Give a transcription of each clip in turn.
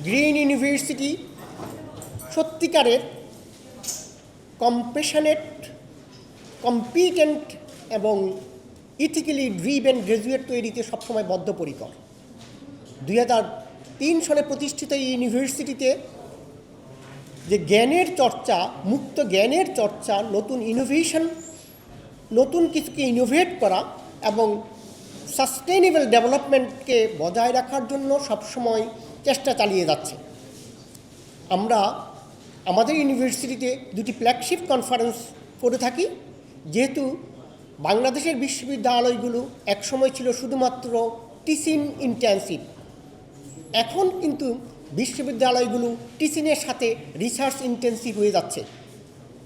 Green university সত্যিকারের compassionate, competent এবং ethically driven graduate তৈরিতে সবসময় বদ্ধপরিকর। 2003 সালে প্রতিষ্ঠিত এই ইউনিভার্সিটিতে যে জ্ঞানের চর্চা, মুক্ত জ্ঞানের চর্চা, নতুন ইনোভেশন, নতুন কিছুকে ইনোভেট করা এবং সাস্টেইনেবল ডেভেলপমেন্টকে বজায় রাখার জন্য সবসময় চেষ্টা চালিয়ে যাচ্ছে। আমরা আমাদের ইউনিভার্সিটিতে দুটি ফ্ল্যাগশিপ কনফারেন্স করে থাকি। যেহেতু বাংলাদেশের বিশ্ববিদ্যালয়গুলো একসময় ছিল শুধুমাত্র টিচিং ইন্টেন্সিভ, এখন কিন্তু বিশ্ববিদ্যালয়গুলো টিচিংয়ের সাথে রিসার্চ ইন্টেন্সিভ হয়ে যাচ্ছে।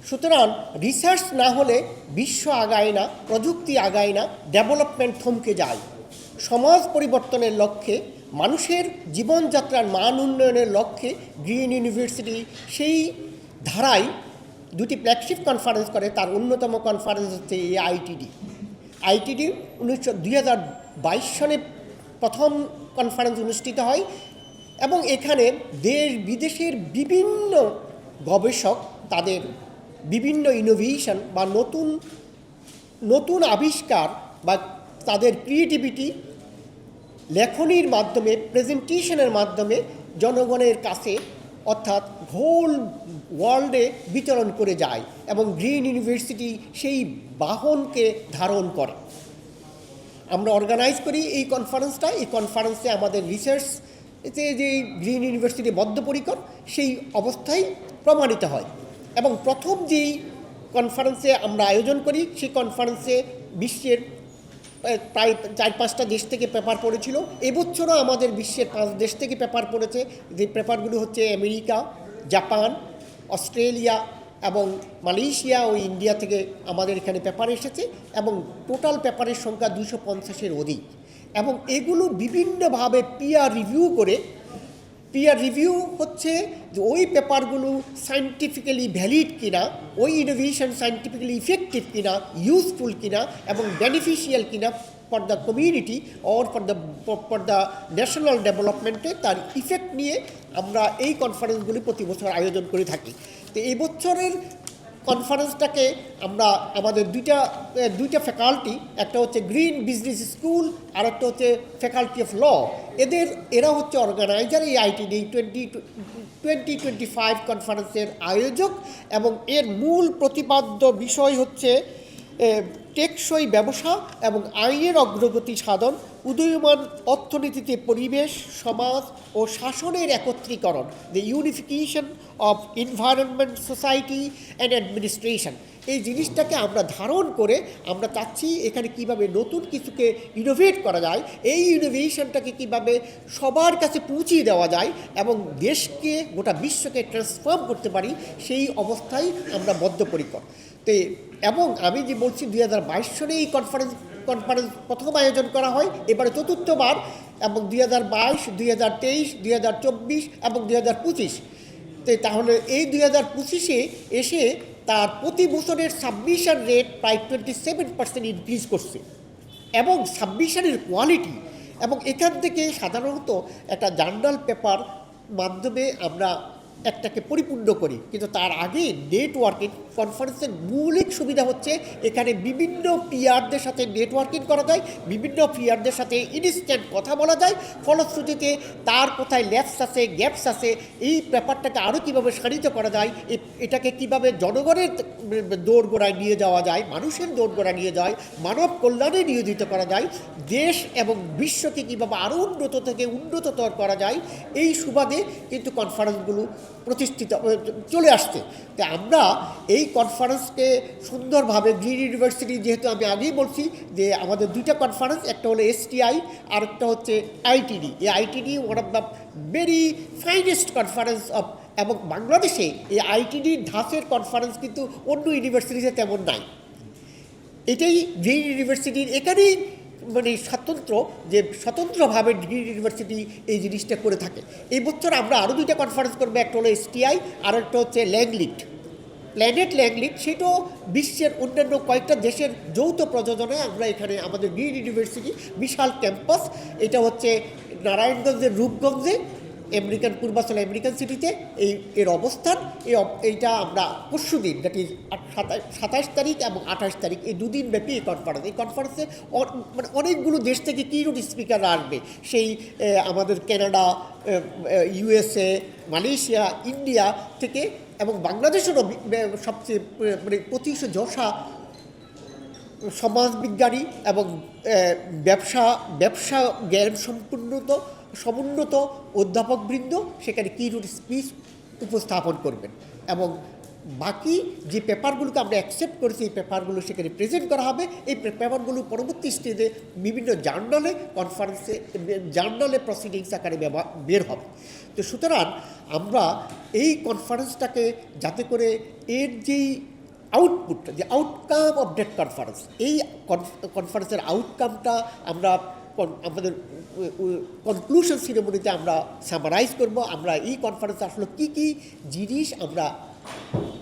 সুতরাং রিসার্চ না হলে বিশ্ব আগায় না, প্রযুক্তি আগায় না, ডেভেলপমেন্ট থমকে যায়। সমাজ পরিবর্তনের লক্ষ্যে, মানুষের জীবনযাত্রার মান উন্নয়নের লক্ষ্যে গ্রিন ইউনিভার্সিটি সেই ধারায় দুটি ফ্ল্যাগশিপ কনফারেন্স করে। তার অন্যতম কনফারেন্স হচ্ছে এই আইটিডি 2022 সালে প্রথম কনফারেন্স অনুষ্ঠিত হয় এবং এখানে দেশ বিদেশের বিভিন্ন গবেষক তাদের বিভিন্ন ইনোভেশন বা নতুন আবিষ্কার বা তাদের ক্রিয়েটিভিটি লেখনীর মাধ্যমে, প্রেজেন্টেশনের মাধ্যমে জনগণের কাছে অর্থাৎ হোল ওয়ার্ল্ডে বিতরণ করে যায় এবং গ্রিন ইউনিভার্সিটি সেই বাহনকে ধারণ করে। আমরা অর্গানাইজ করি এই কনফারেন্সটা। এই কনফারেন্সে আমাদের রিসার্চ যে গ্রিন ইউনিভার্সিটি বদ্ধপরিকর সেই অবস্থায় প্রমাণিত হয়। এবং প্রথম যেই কনফারেন্সে আমরা আয়োজন করি সেই কনফারেন্সে বিশ্বের প্রায় 4-5টা দেশ থেকে পেপার পড়েছিল। এবছরও আমাদের বিশ্বের 5 দেশ থেকে পেপার পড়েছে। যে পেপারগুলো হচ্ছে আমেরিকা, জাপান, অস্ট্রেলিয়া এবং মালয়েশিয়া ও ইন্ডিয়া থেকে আমাদের এখানে পেপার এসেছে এবং টোটাল পেপারের সংখ্যা 250-এর অধিক। এবং এগুলো বিভিন্নভাবে পিয়ার রিভিউ হচ্ছে যে ওই পেপারগুলো সায়েন্টিফিক্যালি ভ্যালিড কিনা, ওই ইনোভেশন সায়েন্টিফিক্যালি ইফেক্টিভ কিনা, ইউজফুল কিনা এবং বেনিফিশিয়াল কিনা for the community or for the national ডেভেলপমেন্টে তার ইফেক্ট নিয়ে আমরা এই কনফারেন্সগুলি প্রতি বছর আয়োজন করে থাকি। তো এই বছরের কনফারেন্সটাকে আমরা আমাদের দুইটা ফ্যাকাল্টি, একটা হচ্ছে গ্রিন বিজনেস স্কুল আর একটা হচ্ছে ফ্যাকাল্টি অফ ল, এরা হচ্ছে অর্গানাইজার এই আইটিডি 2025 কনফারেন্সের আয়োজক। এবং এর মূল প্রতিপাদ্য বিষয় হচ্ছে টেকসই ব্যবসা এবং আইনের অগ্রগতি সাধন, উদীয়মান অর্থনীতিতে পরিবেশ, সমাজ ও শাসনের একত্রীকরণ, the unification of environment, society and administration. এই জিনিসটাকে আমরা ধারণ করে আমরা চাচ্ছি এখানে কিভাবে নতুন কিছুকে ইনোভেট করা যায়, এই ইনোভেশনটাকে কিভাবে সবার কাছে পৌঁছিয়ে দেওয়া যায় এবং দেশকে, গোটা বিশ্বকে ট্রান্সফর্ম করতে পারি, সেই অবস্থায় আমরা বদ্ধপরিকর। তো এবং আমি যে বলছি 2022 সালে এই কনফারেন্স প্রথম আয়োজন করা হয়, এবারে চতুর্থবার, এবং 2022, 2023, 2024 এবং 2025। তো তাহলে এই 2025-এ এসে তার প্রতি বছরের সাবমিশন রেট প্রায় 27% ইনক্রিজ করছে এবং সাবমিশনের কোয়ালিটি, এবং এখান থেকে সাধারণত একটা জার্নাল পেপার মাধ্যমে আমরা একটাকে পরিপূর্ণ করি। কিন্তু তার আগে নেটওয়ার্কিং কনফারেন্সের মৌলিক সুবিধা হচ্ছে এখানে বিভিন্ন পিয়ারদের সাথে নেটওয়ার্কিং করা যায়, বিভিন্ন পিয়ারদের সাথে ইনস্ট্যান্ট কথা বলা যায়। ফলশ্রুতিতে তার কোথায় ল্যাপস আছে, গ্যাপস আছে, এই ব্যাপারটাকে আরও কীভাবে সারিত করা যায়, এটাকে কিভাবে জনগণের দোরগোড়ায় নিয়ে যাওয়া যায়, মানুষের দোরগোড়ায় নিয়ে যায়, মানব কল্যাণে নিয়োজিত করা যায়, দেশ এবং বিশ্বকে কীভাবে আরও উন্নত থেকে উন্নততর করা যায়, এই সুবাদে কিন্তু কনফারেন্সগুলো প্রতিষ্ঠিত চলে আসছে। তো আমরা এই কনফারেন্সকে সুন্দরভাবে গ্রিন ইউনিভার্সিটি, যেহেতু আমি আগেই বলছি যে আমাদের দুইটা কনফারেন্স, একটা হলো এসটিআই আর একটা হচ্ছে আইটিডি। এই ITD one of the very finest conference of, এবং বাংলাদেশে এই আইটিডির ধাঁচের কনফারেন্স কিন্তু অন্য ইউনিভার্সিটিতে তেমন নাই। এটাই গ্রিন ইউনিভার্সিটির এখানেই মানে স্বতন্ত্রভাবে গ্রিন ইউনিভার্সিটি এই জিনিসটা করে থাকে। এই বছর আমরা আরও দুইটা কনফারেন্স করবো, একটা হলো এসটিআই আর একটা হচ্ছে প্ল্যানেট ল্যাংলিট। সেটাও বিশ্বের অন্যান্য কয়েকটা দেশের যৌথ প্রযোজনায় আমরা এখানে আমাদের গ্রিন ইউনিভার্সিটি বিশাল ক্যাম্পাস, এটা হচ্ছে নারায়ণগঞ্জের রূপগঞ্জে, পূর্বাঞ্চল আমেরিকান সিটিতে এর অবস্থান। এইটা আমরা পরশু দিন, দ্যাট ইজ 27 তারিখ এবং 28 তারিখ, এই দুদিন ব্যাপী এই কনফারেন্সে মানে অনেকগুলো দেশ থেকে কিনোট স্পিকার আসবে। সেই আমাদের কানাডা, USA, মালয়েশিয়া, ইন্ডিয়া থেকে, এবং বাংলাদেশেরও সবচেয়ে মানে প্রতিষ্ঠা যশা সমাজবিজ্ঞানী এবং ব্যবসা জ্ঞান সমুন্নত অধ্যাপকবৃন্দ সেখানে কিনোট স্পিচ উপস্থাপন করবেন, এবং বাকি যে পেপারগুলোকে আমরা অ্যাকসেপ্ট করেছি এই পেপারগুলো সেখানে প্রেজেন্ট করা হবে। এই পেপারগুলো পরবর্তী স্টেজে বিভিন্ন জার্নালে প্রসিডিংস আকারে বের হবে। তো সুতরাং আমরা এই কনফারেন্সটাকে যাতে করে এর যেই আউটপুট, যে আউটকাম অফ দ্যাট কনফারেন্স, এই কনফারেন্সের আউটকামটা আমরা আমাদের কনক্লুশন সিরিমনিতে আমরা সামারাইজ করব। আমরা এই কনফারেন্সে আসলে কী কী জিনিস আমরা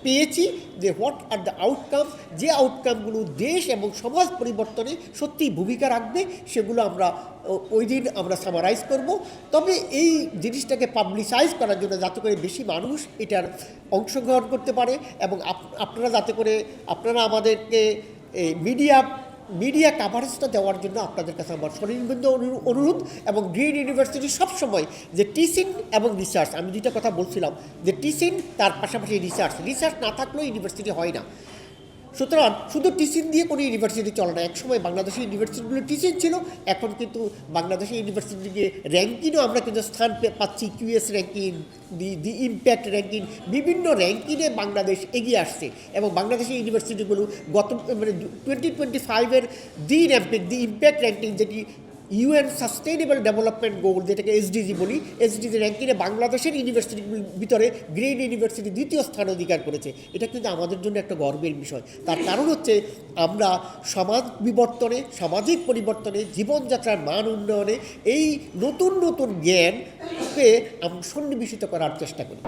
পেয়েছি, যে হোয়াট আর দ্য আউটকাম, যে আউটকামগুলো দেশ এবং সমাজ পরিবর্তনে সত্যিই ভূমিকা রাখবে, সেগুলো আমরা ওই দিন আমরা সামারাইজ করব। তবে এই জিনিসটাকে পাবলিসাইজ করার জন্য যাতে করে বেশি মানুষ এটার অংশগ্রহণ করতে পারে, এবং আপনারা যাতে করে আপনারা আমাদেরকে মিডিয়া কাভারেজটা দেওয়ার জন্য আপনাদের কাছে আমার সনির্বন্ধ অনুরোধ। এবং গ্রিন ইউনিভার্সিটি সবসময় যে টিচিং এবং রিসার্চ, আমি দুইটা কথা বলছিলাম, যে টিচিং তার পাশাপাশি রিসার্চ না থাকলেও ইউনিভার্সিটি হয় না। সুতরাং শুধু টিচিং দিয়ে কোনো ইউনিভার্সিটি চলে না। একসময় বাংলাদেশের ইউনিভার্সিটিগুলো টিচিং ছিল, এখন কিন্তু বাংলাদেশের ইউনিভার্সিটিকে র্যাঙ্কিংও আমরা কিন্তু স্থান পাচ্ছি। QS ranking, the impact ranking, বিভিন্ন র্যাঙ্কিংয়ে বাংলাদেশ এগিয়ে আসছে। এবং বাংলাদেশের ইউনিভার্সিটিগুলো মানে 2025-এর দি ইম্প্যাক্ট র্যাঙ্কিং, যেটি UN সাস্টেইনেবল ডেভেলপমেন্ট গোল, যেটাকে SDG বলি, SDG র্যাঙ্কিংয়ে বাংলাদেশের ইউনিভার্সিটিগুলির ভিতরে গ্রিন ইউনিভার্সিটি দ্বিতীয় স্থান অধিকার করেছে। এটা কিন্তু আমাদের জন্য একটা গর্বের বিষয়। তার কারণ হচ্ছে আমরা সমাজ বিবর্তনে, সামাজিক পরিবর্তনে, জীবনযাত্রার মান উন্নয়নে এই নতুন জ্ঞানকে সন্নিবেশিত করার চেষ্টা করি।